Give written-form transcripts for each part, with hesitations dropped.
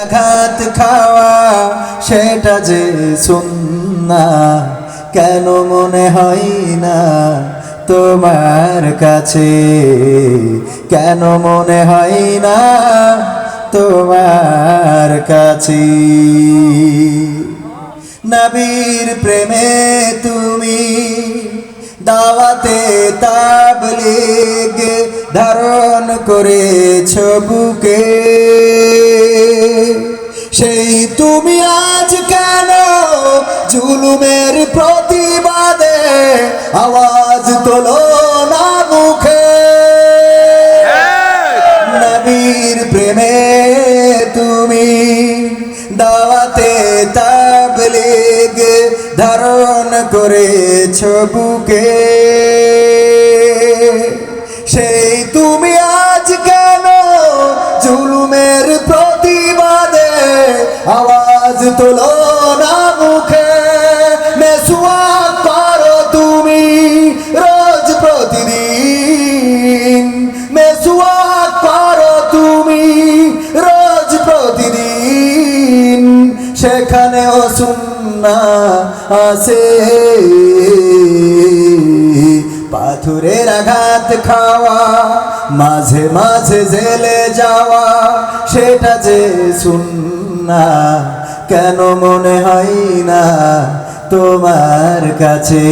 আঘাত খাওয়া সেটা যে সুন্নাহ কেন মনে হয় না তোমার কাছে, কেন মনে হয় না তোমার কাছে। নবীর প্রেমে তুমি দাওয়াতে তাবলীগ ধারণ করেছ বুকে, সেই তুমি আজ কেন জুলুমের প্রতিবাদে আওয়াজ তোলো না মুখে। নবীর প্রেমে তুমি দাওয়াতে তাবলীগ ধারণ করেছ বুকে, সেই তুমি আজ কেন জুলুমের প্রতিবাদে আওয়াজ তোলো না মুখে। মেসওয়াক করো তুমি রোজ প্রতিদিন, মেসওয়াক করো তুমি রোজ প্রতিদিন, সেখানেও সুন্নাহ আছে। পাথরের আঘাত খাওয়া মাঝে মাঝে জেলে যাওয়া সেটা যে সুন্নাহ কেন মনে হয় না তোমার কাছে,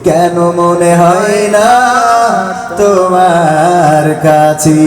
কেন মনে হয় না তোমার কাছে।